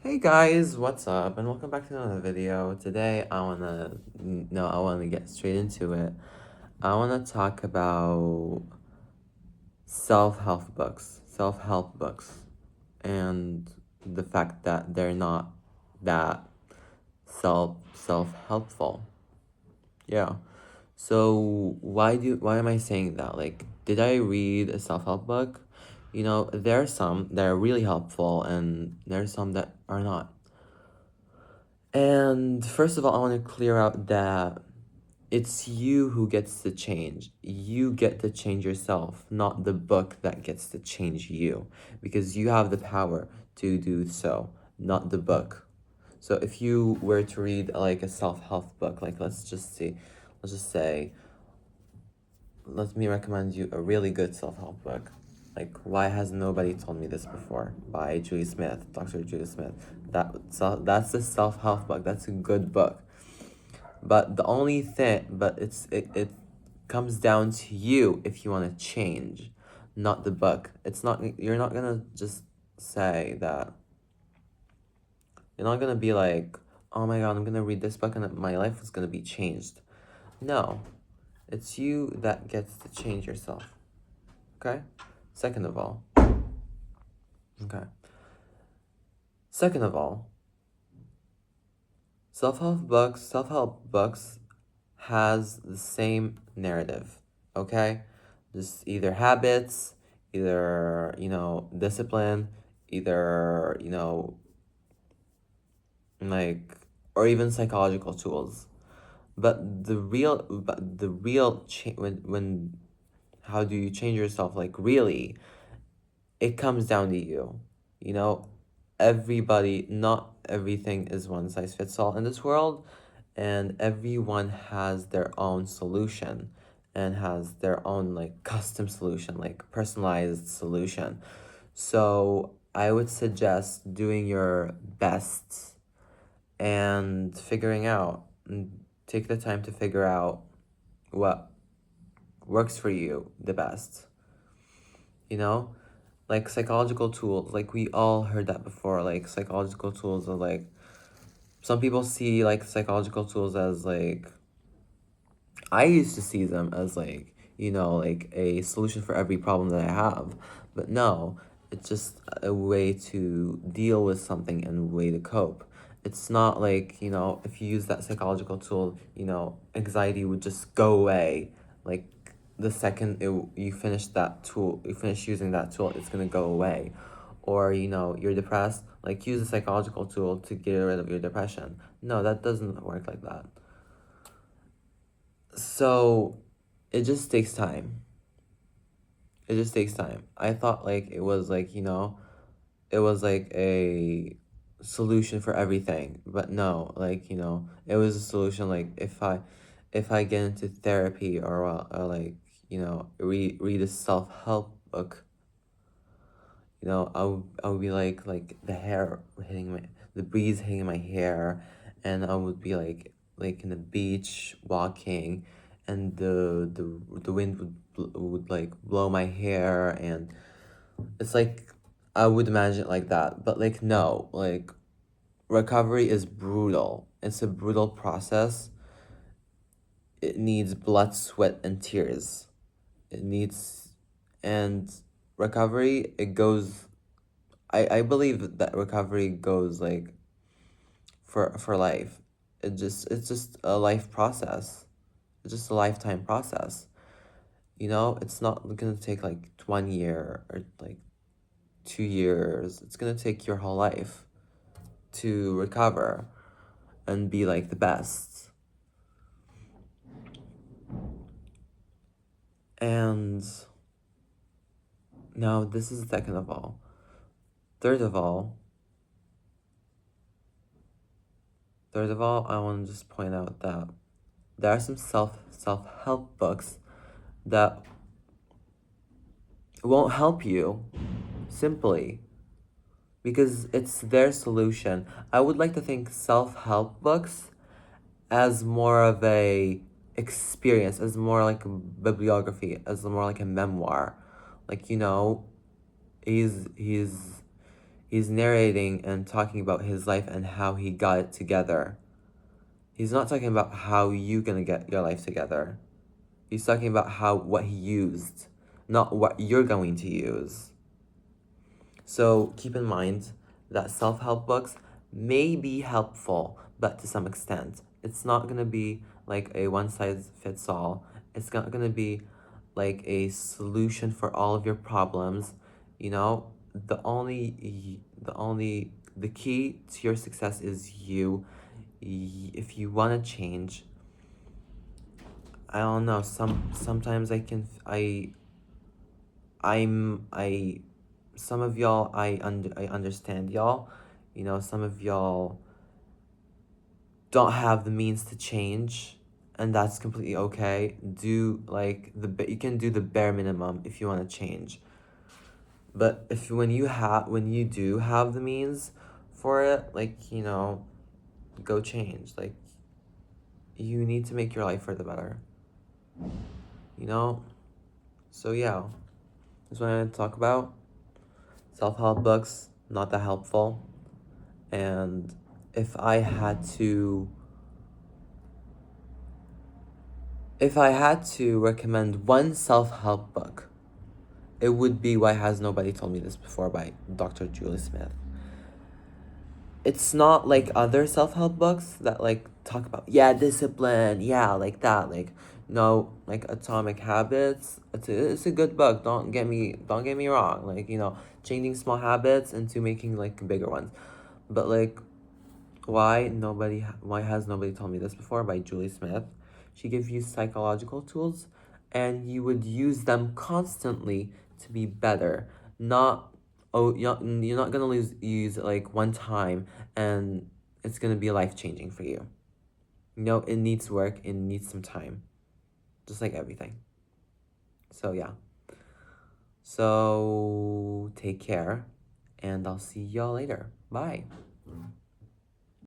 Hey guys, what's up? And welcome back to another video. Today I wanna get straight into it. I wanna talk about self-help books, and the fact that they're not that self-helpful. Yeah. So why am I saying that? Like, did I read a self-help book? There are some that are really helpful and there are some that are not. And first of all, I want to clear out that it's you who gets to change. You get to change yourself, not the book that gets to change you, because you have the power to do so, not the book. So if you were to read like a self-help book, like let's just say, let me recommend you a really good self-help book. Like Why Has Nobody Told Me This Before by Julie Smith, Dr. Julie Smith. That's a self-help book. That's a good book. But it comes down to you if you want to change, not the book. You're not gonna just say that. You're not gonna be like, oh my God, I'm gonna read this book and my life is gonna be changed. No, it's you that gets to change yourself. Okay? Second of all, okay. Second of all, self-help books has the same narrative, okay? Just either habits, either, discipline, either, like, or even psychological tools. When how do you change yourself? Like, really, it comes down to you. You know, not everything is one size fits all in this world, and everyone has their own solution and has their own like custom solution, like personalized solution. So I would suggest doing your best and take the time to figure out what works for you the best. You know, like psychological tools, like we all heard that before. Like psychological tools are like, some people see like psychological tools as like, I used to see them as like, like a solution for every problem that I have. But no, it's just a way to deal with something and a way to cope. It's not like, if you use that psychological tool, anxiety would just go away. Like the second you finish using that tool, it's gonna go away. Or, you're depressed, like use a psychological tool to get rid of your depression. No, that doesn't work like that. So it just takes time. It just takes time. I thought like it was like, it was like a solution for everything. But no, like, it was a solution like if I get into therapy or like, read a self-help book, I would be like the breeze hitting my hair, and I would be like in the beach walking, and the wind would like blow my hair, and it's like I would imagine it like that. But like no, like recovery is brutal. It's a brutal process. It needs blood, sweat, and tears. It needs and recovery, it goes I believe that recovery goes like for life. It's just a life process. It's just a lifetime process. It's not gonna take like 1 year or like 2 years. It's gonna take your whole life to recover and be like the best. And now this is second of all. Third of all, I want to just point out that there are some self-help books that won't help you simply because it's their solution. I would like to think self-help books as more of a experience, as more like a bibliography, as more like a memoir. Like, he's He's narrating and talking about his life and how he got it together. He's not talking about how you gonna get your life together. He's talking about what he used, not what you're going to use. So keep in mind that self-help books may be helpful, but to some extent. It's not gonna be like a one-size-fits-all. It's not gonna be like a solution for all of your problems. You know, the key to your success is you. If you wanna change, I don't know. Sometimes I some of y'all I understand y'all. You know, some of y'all don't have the means to change, and that's completely okay. Do like you can do the bare minimum if you want to change. But if when you do have the means for it, like, you know, go change. Like, you need to make your life for the better. You know? So yeah. That's what I wanted to talk about. Self-help books, not that helpful. And if I had to recommend one self-help book, it would be Why Has Nobody Told Me This Before by Dr. Julie Smith. It's not like other self-help books that like talk about discipline, like that. Like, no, like Atomic Habits. It's a good book. Don't get me wrong. Like, you know, changing small habits into making like bigger ones. But like why Has Nobody Told Me This Before by Julie Smith. She gives you psychological tools, and you would use them constantly to be better. Not you're not gonna use it like one time and it's gonna be life changing for you. You know, it needs work, it needs some time. Just like everything. So yeah. So take care, and I'll see y'all later. Bye.